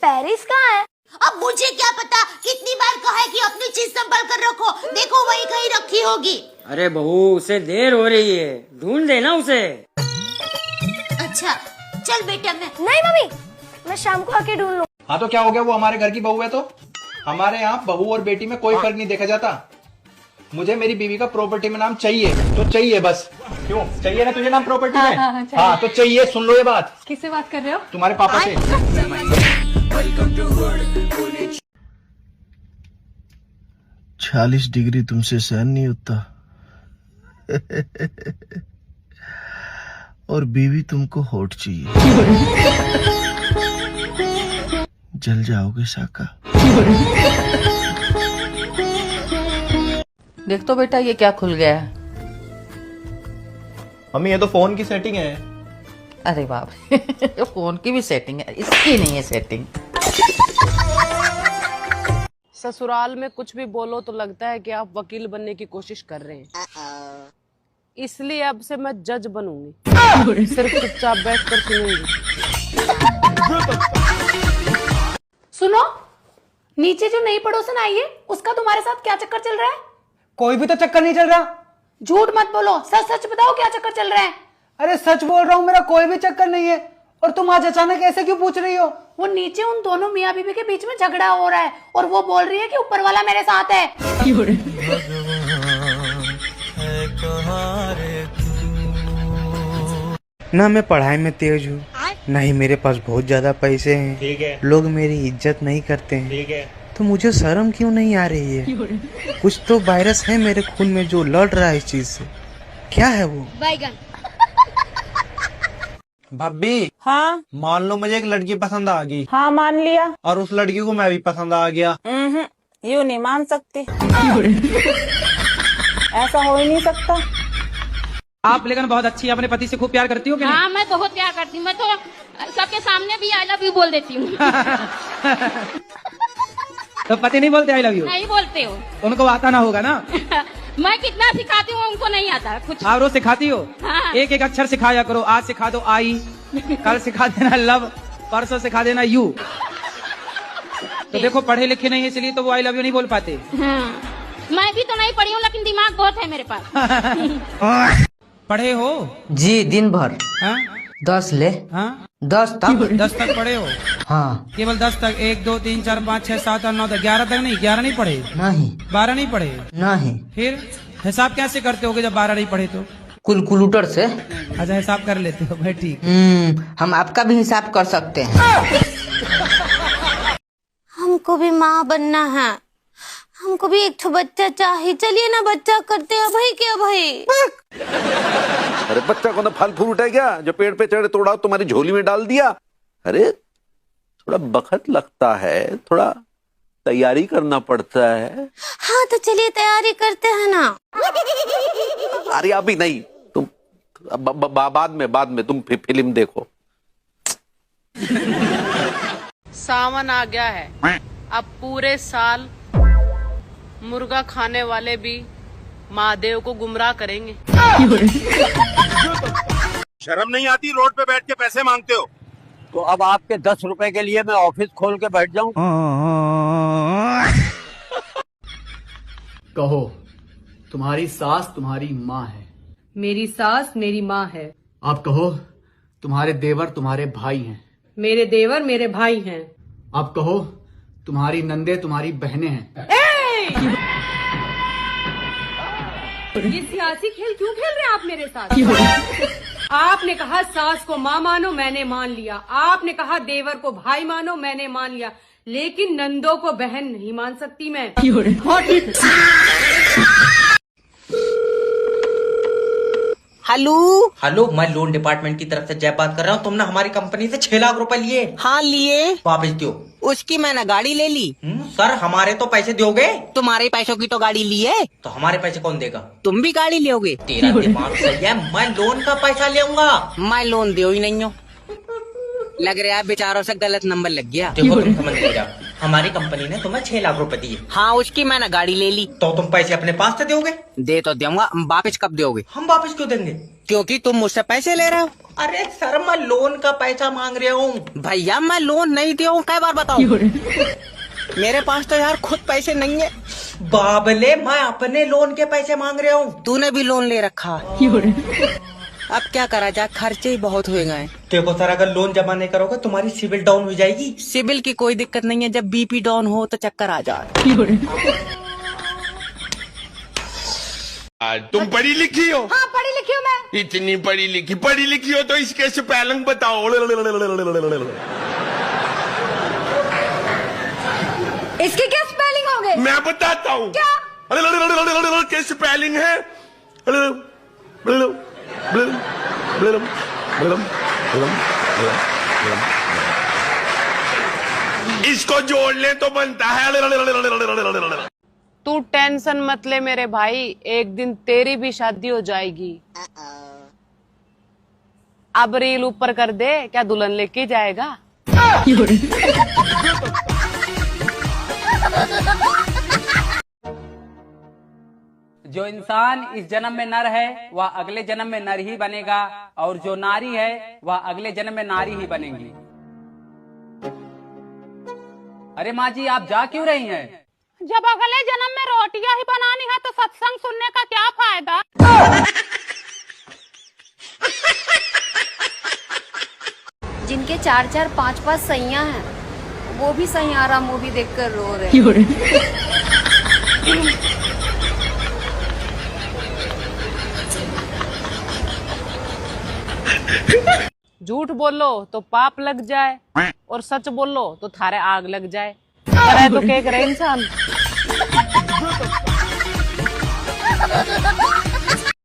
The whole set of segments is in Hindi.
पेरिस कहाँ है? अब मुझे क्या पता, कितनी बार कहा है कि अपनी चीज संभाल कर रखो, देखो वही कहीं रखी होगी। अरे बहू, उसे देर हो रही है, ढूंढ देना उसे। अच्छा चल बेटा। मैं नहीं मम्मी, मैं शाम को आके ढूंढ लूँ। हाँ तो क्या हो गया, वो हमारे घर की बहू है तो हमारे यहाँ बहू और बेटी में कोई फर्क नहीं देखा जाता। मुझे मेरी बीवी का प्रॉपर्टी में नाम चाहिए तो चाहिए बस। क्यों चाहिए ना तुझे नाम प्रॉपर्टी में? हाँ तो चाहिए। सुन लो ये बात। किससे बात कर रहे हो? तुम्हारे पापा से। 40 डिग्री तुमसे सहन नहीं होता और बीवी तुमको हॉट चाहिए। जल जाओगे साका। देख तो बेटा, ये क्या खुल गया है? मम्मी ये तो फोन की सेटिंग है। अरे बाप रे, फोन की भी सेटिंग है, इसकी नहीं है सेटिंग। ससुराल में कुछ भी बोलो तो लगता है कि आप वकील बनने की कोशिश कर रहे हैं, इसलिए अब से मैं जज बनूंगी, सिर्फ चुपचाप बैठकर सुनूंगी। सुनो, नीचे जो नई पड़ोसन आई है उसका तुम्हारे साथ क्या चक्कर चल रहा है? कोई भी तो चक्कर नहीं चल रहा। झूठ मत बोलो, सच सच बताओ क्या चक्कर चल रहा है? अरे सच बोल रहा हूँ, मेरा कोई भी चक्कर नहीं है। और तुम आज अचानक ऐसे क्यों पूछ रही हो? वो नीचे उन दोनों मियाँ बीवी के बीच में झगड़ा हो रहा है और वो बोल रही है कि ऊपर वाला मेरे साथ है। ना मैं पढ़ाई में तेज हूँ, ना ही मेरे पास बहुत ज्यादा पैसे हैं। ठीक है। लोग मेरी इज्जत नहीं करते हैं। ठीक है। तो मुझे शर्म क्यों नहीं आ रही है? कुछ तो वायरस है मेरे खून में जो लड़ रहा है इस चीज से। क्या है वो? बैगन। भाभी। हाँ मान लो मुझे एक लड़की पसंद आ गई। हाँ मान लिया। और उस लड़की को मैं भी पसंद आ गया। यूँ नहीं मान सकती, ऐसा हो ही नहीं सकता। आप लेकिन बहुत अच्छी, अपने पति से खूब प्यार करती हो कि नहीं? हाँ मैं बहुत प्यार करती हूँ, मैं तो सबके सामने भी आई लव यू बोल देती हूँ। तो पति नहीं बोलते आई लव यू? नहीं बोलते हो? उनको आता ना होगा ना। मैं कितना सिखाती हूँ उनको नहीं आता कुछ। आप रोज सिखाती हो? हाँ। एक एक अक्षर सिखाया करो। आज सिखा दो आई, कल सिखा देना लव, परसों सिखा देना यू। तो देखो पढ़े लिखे नहीं है इसलिए तो वो आई लव यू नहीं बोल पाते। हाँ। मैं भी तो नहीं पढ़ी हूँ लेकिन दिमाग बहुत है मेरे पास। पढ़े हो? जी, दिन भर। हाँ? 10 ले। हाँ? 10 तक। 10 तक पढ़े हो? हाँ। केवल 10 तक? 1 2 3 4 5 6 7 8 9 10 11 तक नहीं? 11 नहीं पढ़े? नहीं। 12 नहीं पढ़े? नहीं। फिर हिसाब कैसे करते होगे जब 12 नहीं पढ़े तो? कैलकुलेटर से। अच्छा हिसाब कर लेते हो, भाई ठीक। हम आपका भी हिसाब कर सकते हैं। हमको भी माँ बनना है, हमको भी एक बच्चा चाहिए। चलिए ना बच्चा करते हैं भाई। क्या भाई? अरे बच्चा को ना फल फ्रूट है क्या जो पेड़ पे चढ़े तोड़ा तुम्हारी झोली में डाल दिया? अरे थोड़ा वक्त लगता है, थोड़ा तैयारी करना पड़ता है। हाँ तो चलिए तैयारी करते हैं ना। अरे अभी नहीं, तुम बाद में तुम फिल्म देखो। सावन आ गया है, अब पूरे साल मुर्गा खाने वाले भी महादेव को गुमराह करेंगे। शर्म नहीं आती? रोड पे बैठ के पैसे मांगते हो। तो अब आपके 10 रुपए के लिए मैं ऑफिस खोल के बैठ जाऊं? कहो, तुम्हारी सास तुम्हारी माँ है। मेरी सास मेरी माँ है। आप कहो, तुम्हारे देवर तुम्हारे भाई हैं। मेरे देवर मेरे भाई हैं। आप कहो, तुम्हारी नंदे तुम्हारी बहनें हैं। ये सियासी खेल क्यों खेल रहे हैं आप मेरे साथ? आपने कहा सास को माँ मानो, मैंने मान लिया। आपने कहा देवर को भाई मानो, मैंने मान लिया। लेकिन नंदों को बहन नहीं मान सकती मैं। हेलो, मैं लोन डिपार्टमेंट की तरफ से जय बात कर रहा हूँ। तुमने हमारी कंपनी से 6 लाख रुपए लिए? हाँ लिए। वापस दो। उसकी मैंने गाड़ी ले ली। सर हमारे तो पैसे दोगे? तुम्हारे पैसों की तो गाड़ी ली है। तो हमारे पैसे कौन देगा? तुम भी गाड़ी लोगे? तेरा दिमाग सही है, मैं लोन का पैसा लेऊंगा। मैं लोन दे ही नहीं हूँ। लग रहा है बेचारों से गलत नंबर लग गया। देखो तुम समझ नहीं रहा, हमारी कंपनी ने तुम्हें 6 लाख रुपए दिए। हाँ, उसकी मैंने गाड़ी ले ली। तो तुम पैसे अपने पास से दोगे? दे तो दूंगा, वापिस कब दोगे? हम वापस क्यों देंगे? क्योंकि तुम मुझसे पैसे ले रहे हो। अरे सर, मैं लोन का पैसा मांग रहा हूँ। भैया मैं लोन नहीं दिया हूँ, कई बार बताऊँ? मेरे पास तो यार खुद पैसे नहीं है। बाबले, मैं अपने लोन के पैसे मांग रहा हूँ। तूने भी लोन ले रखा। अब क्या करा जाए, खर्चे ही बहुत हो गए। देखो सर, अगर लोन जमा नहीं करोगे तुम्हारी सिविल डाउन हो जाएगी। सिविल की कोई दिक्कत नहीं है, जब बीपी डाउन हो तो चक्कर आ जाए। तुम पढ़ी लिखी हो? हाँ, पढ़ी लिखी हूँ मैं। इतनी पढ़ी लिखी हो तो इसके स्पेलिंग बताओ। इसके क्या स्पेलिंग होंगे? मैं बताता हूँ। क्या? क्या स्पेलिंग है? इसको जोड़ ले तो बनता है। तू टेंशन मत ले मेरे भाई, एक दिन तेरी भी शादी हो जाएगी। अब रील ऊपर कर दे, क्या दुल्हन लेके जाएगा? जो इंसान इस जन्म में नर है वह अगले जन्म में नर ही बनेगा, और जो नारी है वह अगले जन्म में नारी ही बनेगी। अरे माँ जी, आप जा क्यों रही हैं? जब अगले जन्म में रोटियां ही बनानी है तो सत्संग सुनने का क्या फायदा? जिनके 4-4 5-5 सैयां हैं वो भी सैयारा मूवी देखकर रो रहे हैं। झूठ बोलो तो पाप लग जाए और सच बोलो तो थारे आग लग जाए। करे तो क्या करे इंसान।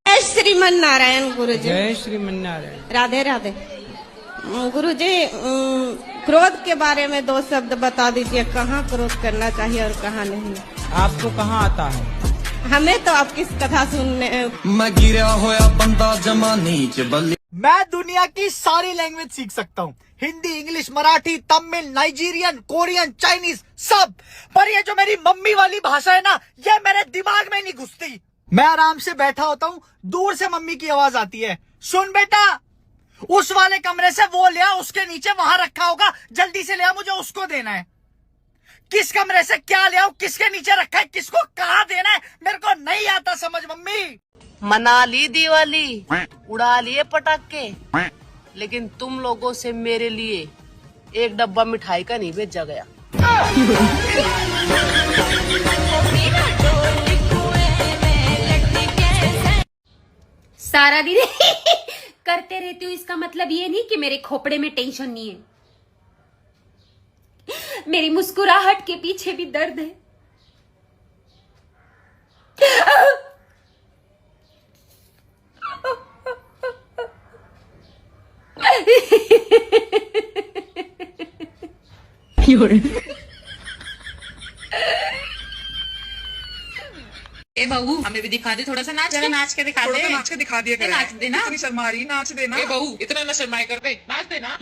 जय श्रीमन नारायण गुरुजी। जय श्रीमन नारायण। राधे राधे। गुरुजी, क्रोध के बारे में 2 शब्द बता दीजिए, कहाँ क्रोध करना चाहिए और कहाँ नहीं। आपको कहाँ आता है? हमें तो आपकी कथा सुनने। मैं गिरा होया बंदा जमा नीच बल्ली। मैं दुनिया की सारी लैंग्वेज सीख सकता हूँ, Hindi, English, Marathi, Tamil, Nigerian, Korean, Chinese, सब। पर ये जो मेरी मम्मी वाली भाषा है ना, ये मेरे दिमाग में नहीं घुसती। मैं आराम से बैठा होता हूँ, दूर से मम्मी की आवाज आती है, सुन बेटा, उस वाले कमरे से वो ले आ, उसके नीचे वहां रखा होगा, जल्दी से ले आ, मुझे उसको देना है। किस कमरे से क्या ले आओ, किसके नीचे रखा है, किसको कहाँ देना है, मेरे को नहीं आता समझ मम्मी। मना ली दिवाली, उड़ा लिए पटाखे, लेकिन तुम लोगों से मेरे लिए एक डब्बा मिठाई का नहीं भेजा गया। सारा दिन करते रहती हूँ, इसका मतलब ये नहीं कि मेरे खोपड़े में टेंशन नहीं है। मेरी मुस्कुराहट के पीछे भी दर्द है। ए बहू, हमें भी दिखा दे थोड़ा सा नाच। जरा नाच के दिखा दे। थोड़ा नाच के दिखा दिया कर। नाच देना। इतनी शर्मा रही, नाच देना। ए बहू, इतना ना शर्माए कर दे, नाच देना।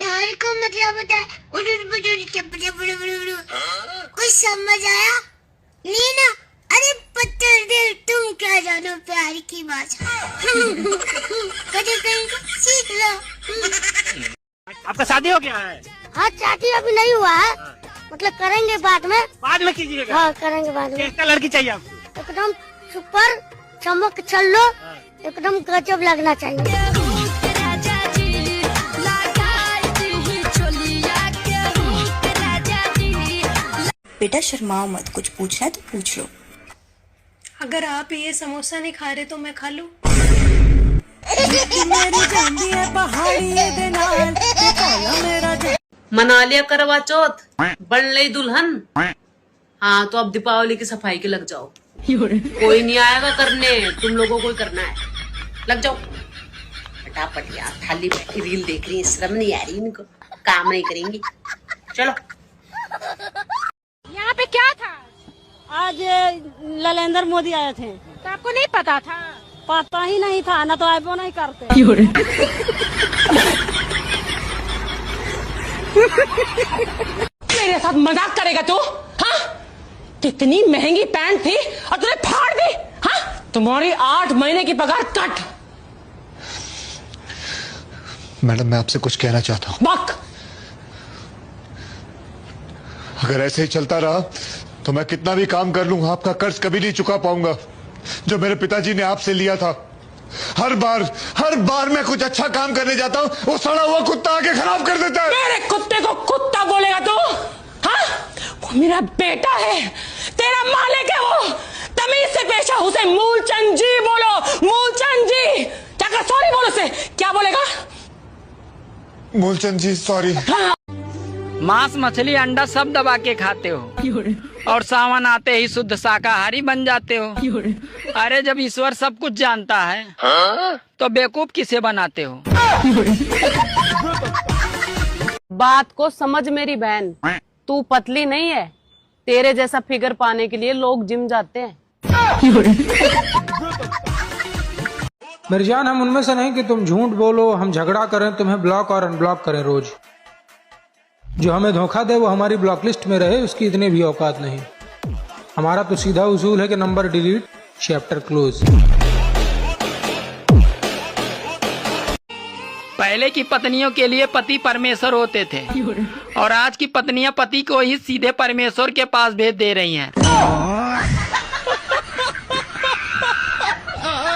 यार को मतलब होता है कुछ समझ आया नहीं ना? अरे पत्थर दे, तुम क्या जानो प्यार की भाषा। कभी कहीं सीख लो। आपका शादी हो गया है? हाँ, शादी अभी नहीं हुआ है, मतलब करेंगे बाद में। बाद में कीजिएगा? हाँ, करेंगे बाद में। कैसा लड़की चाहिए आपको? एकदम सुपर चमक चलो, एकदम गजब लगना चाहिए। बेटा शर्माओ मत, कुछ पूछना है तो पूछ लो। अगर आप ये समोसा नहीं खा रहे तो मैं खा लूं? मना लिया करवा चौथ, बन ले दुल्हन। हाँ, तो अब दीपावली की सफाई के लग जाओ। कोई नहीं आएगा करने, तुम लोगों को ही करना है, लग जाओ। फटाफट यार, खाली बैठी रील देख रही है, शर्म नहीं आ रही इनको, काम नहीं करेंगी। चलो। यहाँ पे क्या था? आज नरेंद्र मोदी आए थे। तो आपको नहीं पता था? पता ही नहीं था, ना तो आईबो नहीं करते। मेरे साथ मजाक करेगा तू? हाँ? कितनी महंगी पैंट थी और तूने फाड़ दी? हाँ? तुम्हारी 8 महीने की पगार कट। मैडम मैं आपसे कुछ कहना चाहता हूँ। बक। अगर ऐसे ही चलता रहा तो मैं कितना भी काम कर लूं, आपका कर्ज कभी नहीं चुका पाऊंगा जो मेरे पिताजी ने आपसे लिया था। हर बार मैं कुछ अच्छा काम करने जाता हूँ, वो सड़ा हुआ कुत्ता आके खराब कर देता है। मेरे कुत्ते को कुत्ता बोलेगा तू? हाँ? वो मेरा बेटा है, तेरा मालिक है वो। तमीज से पेश आओ, उसे मूलचंद जी बोलो, मूलचंद जी। क्या कर, सॉरी बोलो उसे। क्या बोलेगा? मूलचंद जी सॉरी। मांस मछली अंडा सब दबा के खाते हो और सावन आते ही शुद्ध शाकाहारी बन जाते हो। अरे जब ईश्वर सब कुछ जानता है तो बेवकूफ किसे बनाते हो? बात को समझ मेरी बहन, तू पतली नहीं है। तेरे जैसा फिगर पाने के लिए लोग जिम जाते हैं। मेरी जान, हम उनमें से नहीं कि तुम झूठ बोलो, हम झगड़ा करें, तुम्हें ब्लॉक और अनब्लॉक करें रोज। जो हमें धोखा दे वो हमारी ब्लॉक लिस्ट में रहे, उसकी इतनी भी औकात नहीं। हमारा तो सीधा उसूल है कि नंबर डिलीट, चैप्टर क्लोज। पहले की पत्नियों के लिए पति परमेश्वर होते थे और आज की पत्नियां पति को ही सीधे परमेश्वर के पास भेज दे रही हैं।